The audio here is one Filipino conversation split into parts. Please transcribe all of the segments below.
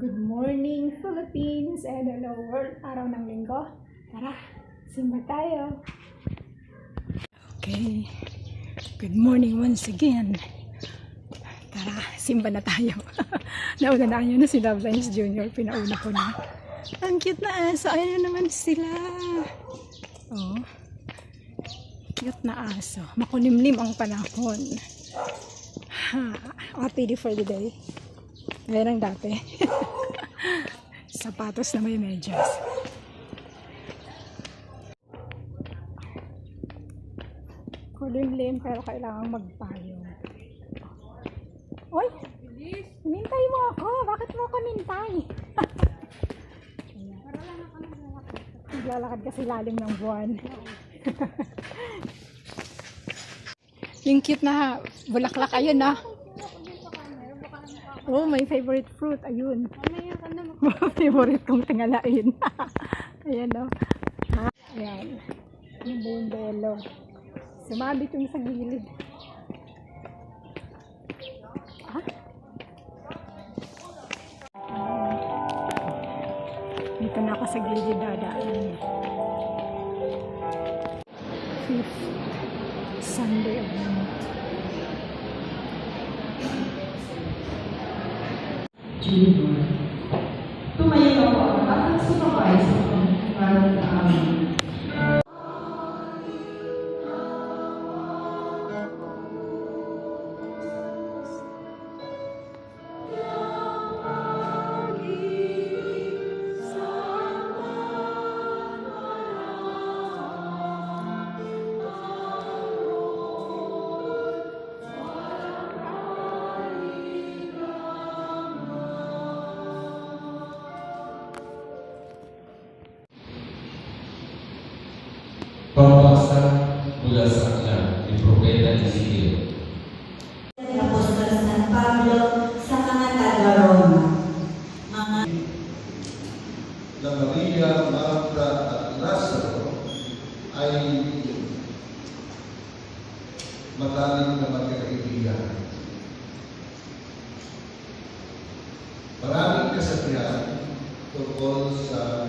Good morning, Philippines, and hello world. Araw ng linggo. Tara, simba tayo. Okay. Good morning once again. Tara, simba na tayo. Nauna na nyo na si Love Lines Jr. Pinauna ko na. Ang cute na aso. Ayan na naman sila. Oh. Cute na aso. Makulimlim ang panahon. Ready for the day. Ayan ang dati. Sapatos na may medyas. Kulimlim pero kailangan magpayong. Oy! Hinintay mo ako! Bakit mo ako nintay? Naglalakad kasi lalim ng buwan. Yung cute na bulaklak, ayun na. Oh, my favorite fruit. Ayun. Favorite kong tingalain. Ayan o. Ayan. Yung bumbelo. Sumabit yung sa gilid. Dito na ako sa gilid dadaan. 5th Sunday of the month. Junior. Tumayo ako at supervisor ko para sa amin. Pambasa mula sa aklat ni Propeta Ezekiel. Apostol San Pablo sa mga taga-Roma. Na Maria, Marta at Lazaro ay matalik na magkakaibigan. Maraming kasabihan tungkol sa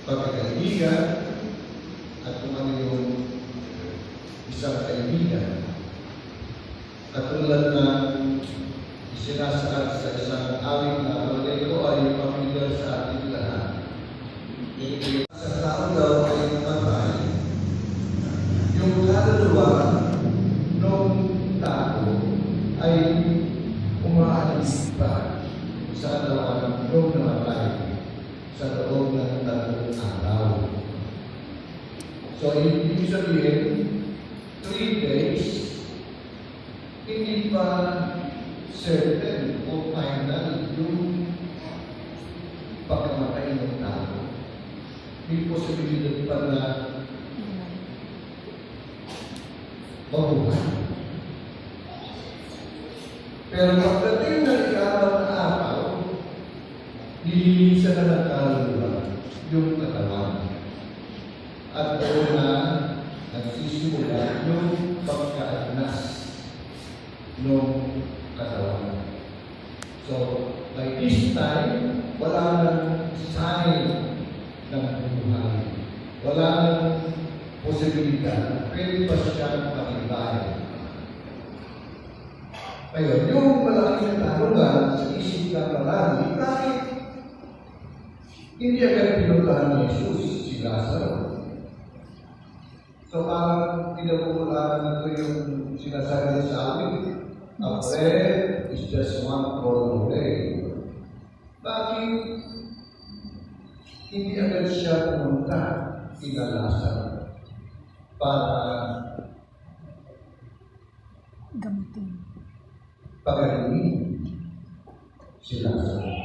pagkakaibigan at kung ano yung isang kaibigan. Katulad ng sinasaad sa isang awit na ito ay pamilyar sa ating lahat. Sa tao daw ay namatay, yung kaluluwa ng tao ay umaalis pa sa alawan ng namatay sa loob ng 3 araw. So, ibig sabihin, 3 days, hindi pa certain o final yung pagkamatay ng tao. May posibilidad pa na mabuhay. Pero pagdating na ikaw na araw, nililisan na ng kaluluwa yung katawan. At doon na nagsisimula yung pagkaagnas ng katawan. So, by this time, wala nang sign ng buhay. Wala nang posibilidad. Pwede pa siya makibay. Ngayon, yung malaking tanungan sa isip ng marami, bakit hindi agad pinuntahan ni Jesus si Lazaro? So parang pinapupularan na ito yung sinasabi sa amin, a prayer is just one call away. Bakit hindi agad siya pumunta kina Lazaro para Gamitin. pagaling si Lazaro?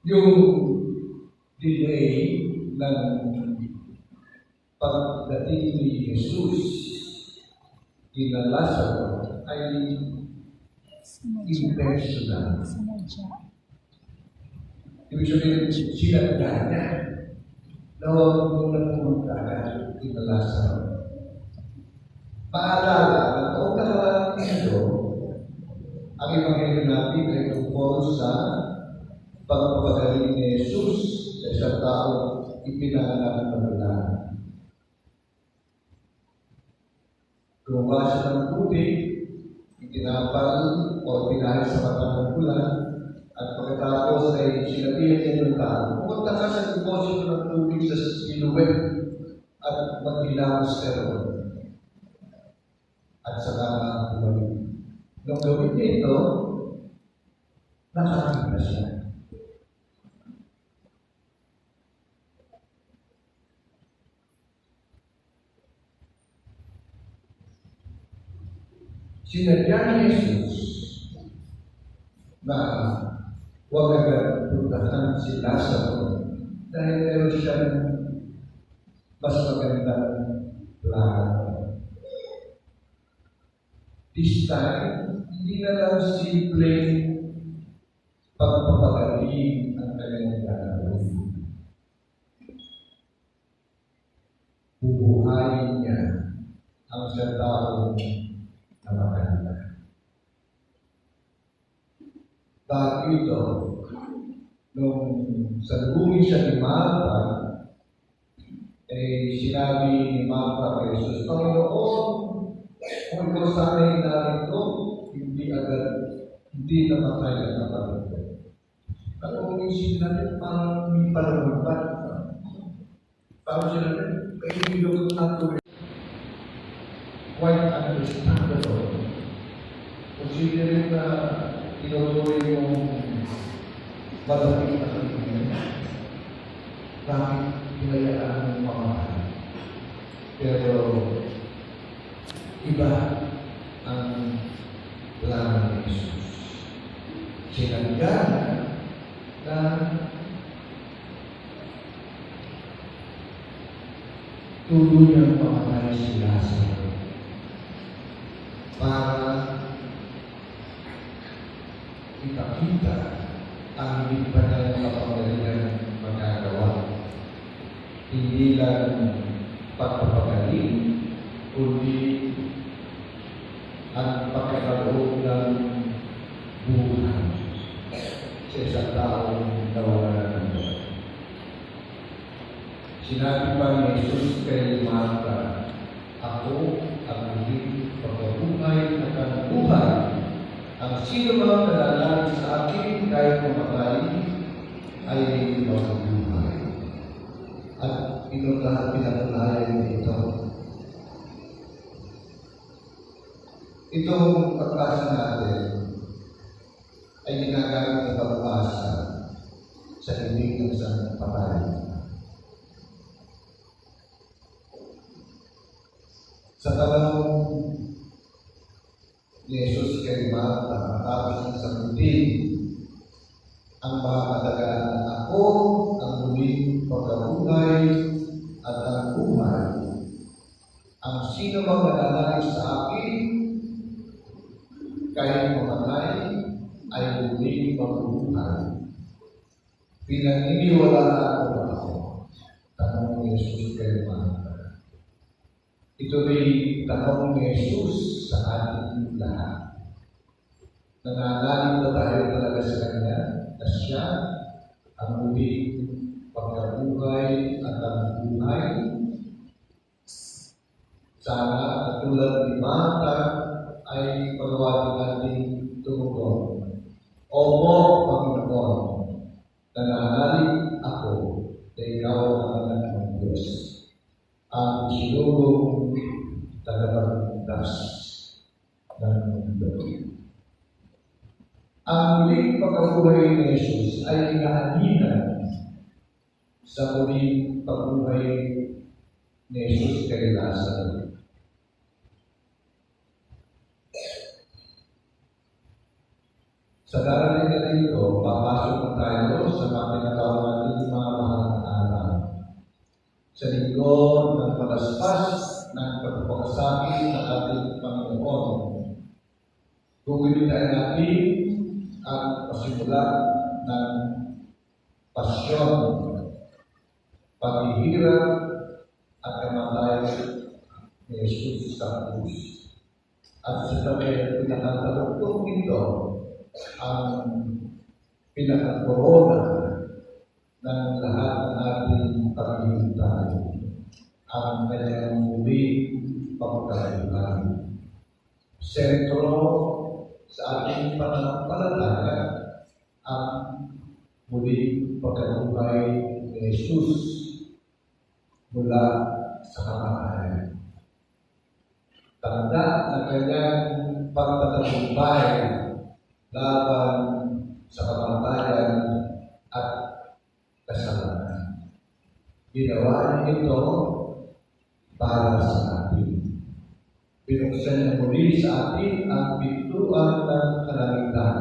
Yung delay ng pagdating ni Jesus kina Lazaro ay intentional. Ibig sabihin, sinagda niya na huwag muna pumunta kina Lazaro. Paalala na noong nakaraang ito, ang Ebanghelyo natin ay tungkol sa pagpapagaling ni Jesus sa isang taong ipinanganak ng magulang. Gumawa siya ng tubig, itinapal o pinahid sa mata ng bulan, at pagkatapos ay sinabihan niya ng tao, pumunta ka sa deposito ng tubig sa Siluwe at maghilamos ka roon. At saka na bumalik. Nung gawin niya ito, nakakita siya. Sinadya ni Jesus na huwag agad puntahan si Lazaro dahil meron siyang mas magandang plano. This time, hindi na lang simple pagpapagaling ang kanyang gagawin. Bubuhayin niya ang isang taong namatanda. Bago ito, nung salubungin siya ni Martha, sinabi ni Martha kay Jesus, Panginoon, kung ikaw sana yung narito, hindi namatay ang kapatid ko. Pero kung isip natin, parang may palamagpat. Parang sila rin, kaibigod natin. Quite understandable. Considering na tinutuloy yung malapit na kaibigan, bakit hinayaan ng mga pero iba ang plano ni Jesus. Sinadya na tuluyang pamatay si Lazaro para ipakita ang hindi pa niya kapanggalingan magagawa. Hindi lang pagpapagaling, kundi ang pagkakaroon ng buhay sa isang taong nawalan ng buhay. Sinabi pa ni Jesus kay Martha, ako ang muling pagkabuhay at ang buhay. Ang sino mang nananalig sa akin kahit mamatay ay mabubuhay. At pinatunayan ito. Itong pagbasa natin ay ginagamit na pagbasa sa ibig ng isang patay. Sa tanong ni Jesus kay Martha, matapos ng sagutin ang mga katagaan na ako ang muling pagkabuhay at ang buhay. Ang sino mang nananalig sa akin kahit mamatay ay muling mabubuhay. Pinaniniwalaan ko ako. Tanong ni Jesus kay Martha. Ito ay tanong ni Jesus sa ating lahat. Nananalig ba tayo talaga sa Kanya na siya ang muling pagkabuhay at ang buhay? Sana katulad ni Martha ay pagawin natin tumugon. Opo, Panginoon, nananalig ako na ikaw ang anak ng Diyos, ang sinulong tagapagligtas ng mundo. Ang muling pagkabuhay ni Jesus ay inaanihan sa muling pagbuhay ni Jesus kay Lazaro. Sa darating na dito, papasok na tayo sa mga tinatawag natin mga mahal na araw. Sa lingkod ng palaspas ng pagpapakasakit ng ating Panginoon, gugulin natin ang pasimula ng pasyon, paghihirap at kamatayan ni Jesus sa krus. At sa pinakataluktok nito, ang pinakakorona ng lahat ng ating paghihintay, ang kanyang muling pagkakaroon. Sentro sa ating pananampalataya ang muling pagkabuhay ni Jesus mula sa kamatayan. Tanda na kanyang pagtatagumpay laban sa kamatayan at kasalanan. Ginawa niya ito para sa atin. Binuksan niya muli sa atin ang pintuan ng kalangitan.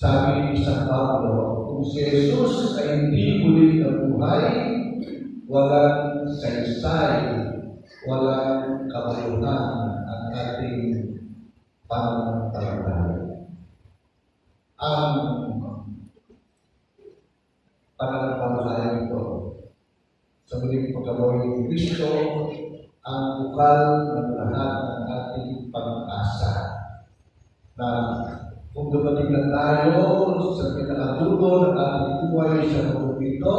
Sabi ni San Pablo, kung si Jesus ay hindi muli nabuhay, walang saysay, walang kabuluhan ang ating pananampalataya. Ang pananampalataya ito sa muling pagkabuhay ni Kristo ang bukal ng lahat ng ating pag-asa na kung dumating na tayo sa pinakadulo ng ating buhay sa mundo ito,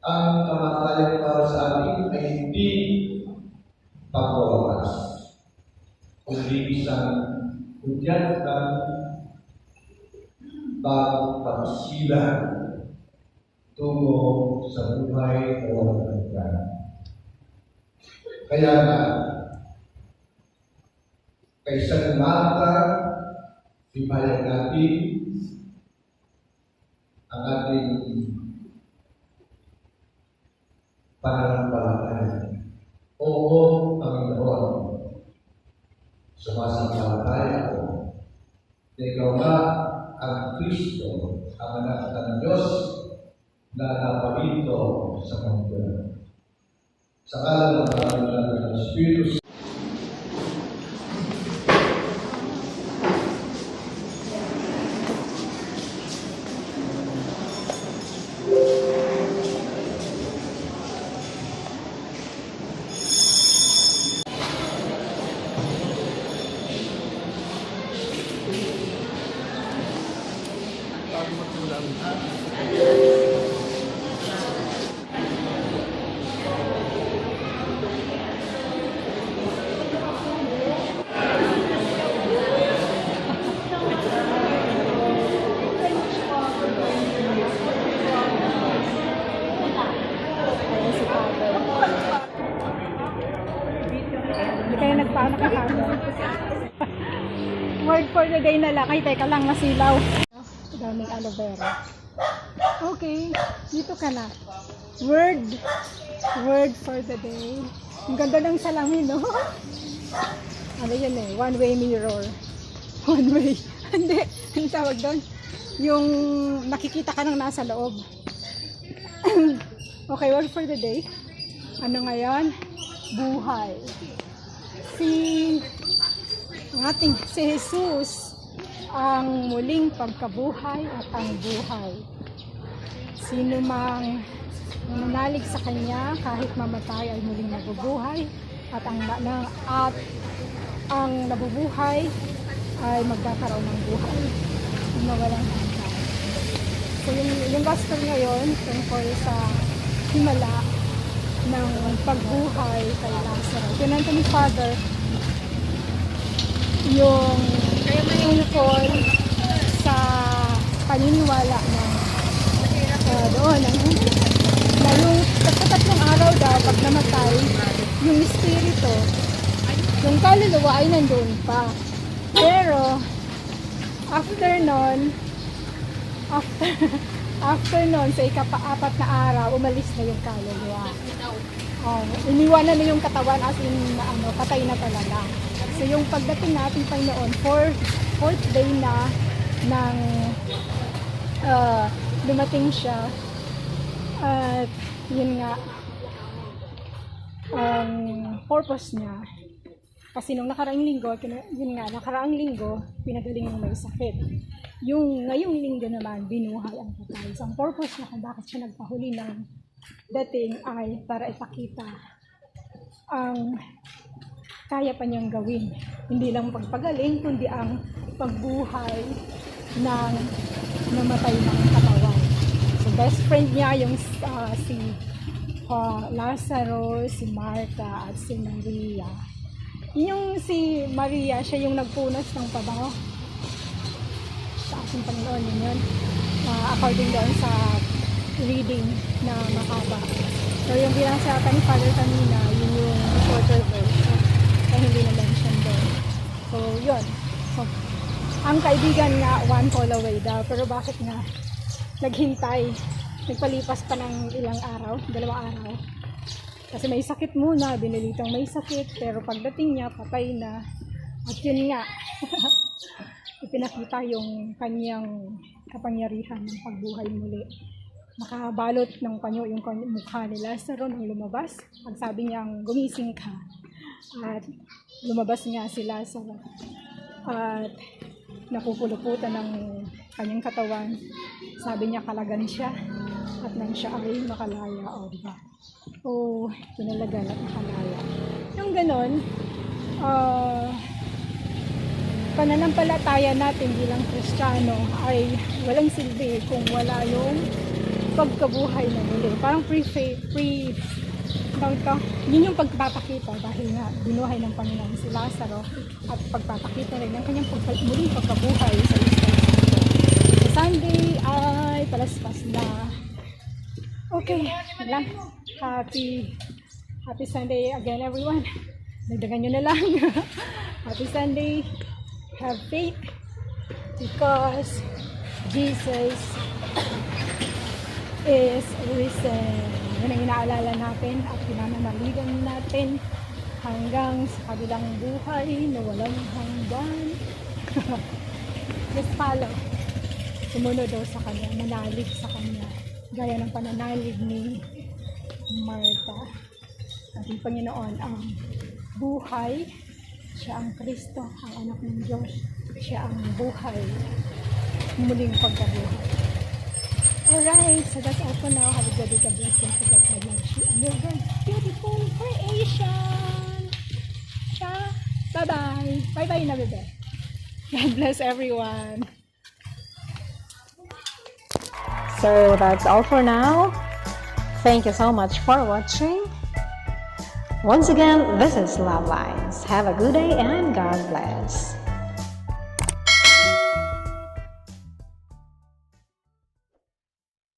ang kamatayan para sa atin ay hindi pagwawakas, kundi isang hudyat ng bagong pagsilang tungo sa buhay na walang hanggan. Kaya nga, kay San Marta, ibayag natin ang ating pananampalataya. Oo, Panginoon, sumasampalataya ako na ikaw nga ang Kristo, ang anak ng Diyos na napalito sa mundo. Sa ngalan ng Panginoon ng Espiritu Hindi kayo nagpaano ka kamo. Word for the day na lang. Ay, teka lang, masilaw. Daming aloe vera. Okay, dito ka na. Word for the day. Ang ganda ng salamin, no? Ano yun eh, one-way mirror. One way. Hindi, ang tawag doon. Yung nakikita ka nang nasa loob. Okay, word for the day. Ano ngayon? Buhay. Si Jesus ang muling pagkabuhay at ang buhay. Sino mang nananalig sa Kanya kahit mamatay ay muling nabubuhay at ang nabubuhay ay magkakaroon ng buhay na walang hanggan. So yung gospel ngayon tungkol sa himala ng pagbuhay kay Lazaro. Kinanta ni Father yung tungkol sa paniniwala na doon na yung tatlong araw daw pag namatay yung espiritu, yung kaluluwa ay nandun pa, pero after nun sa ikapa-4 na araw umalis na yung kaluluwa. Iniwanan na yung katawan as in patay na talaga. So yung pagdating natin Panginoon, fourth day na nang dumating siya. At yun nga, purpose niya. Kasi nung nakaraang linggo, pinagaling yung may sakit. Yung ngayong linggo naman, binuhay ang patay. So ang purpose niya kung bakit siya nagpahuli ng dating ay para ipakita ang kaya pa niyang gawin. Hindi lang pagpagaling, kundi ang pagbuhay ng namatay ng katawan. So, best friend niya yung si Lazarus, si Martha, at si Maria. Yung si Maria, siya yung nagpunas ng pabango sa ating Panginoon. Yun. According doon sa reading na mahaba. So, yung binasa ni Father kanina, yun yung shorter version. Kaya hindi na-mention doon. So, yun. So, ang kaibigan nga, one call away daw. Pero bakit nga naghintay? Nagpalipas pa ng ilang araw, 2 araw. Kasi may sakit muna, binilitang may sakit. Pero pagdating niya, patay na. At yun nga, ipinakita yung kanyang kapangyarihan ng pagbuhay muli. Nakabalot ng panyo yung mukha ni Lazaro nung lumabas. Pagsabi niyang gumising ka. At lumabas nga si Lazaro. At napupuluputan ng kanyang katawan. Sabi niya kalagan siya. At nang siya ay makalaya. O, diba? O, pinalagan at makalaya. Yung ganon, pananampalataya natin bilang Kristiyano ay walang silbi kung wala yung pagkabuhay na muli. Parang yun yung pagpapakita dahil nga binuhay ng Panginoon si Lazaro at pagpapakita rin ng kanyang muling pagkabuhay sa Easter Sunday. Sa Sunday ay palaspas na. Okay, lang. Happy Sunday again, everyone. Nagdagan nyo na lang. Happy Sunday. Have faith because Jesus is risen. Yan ang inaalala natin at pinananaligan natin hanggang sa kabilang buhay na walang hanggan. Just follow. Sumunod daw sa Kanya, manalig sa Kanya. Gaya ng pananalig ni Martha. Ating Panginoon ang buhay. Siya ang Kristo, ang anak ng Diyos. Siya ang buhay. Muling pagkabuhay. Alright, so that's all for now. Have a good day, God bless you. God bless you. And your beautiful creation. Ciao. Bye-bye. Bye-bye na, bebe. God bless everyone. So that's all for now. Thank you so much for watching. Once again, this is Love Lines. Have a good day and God bless.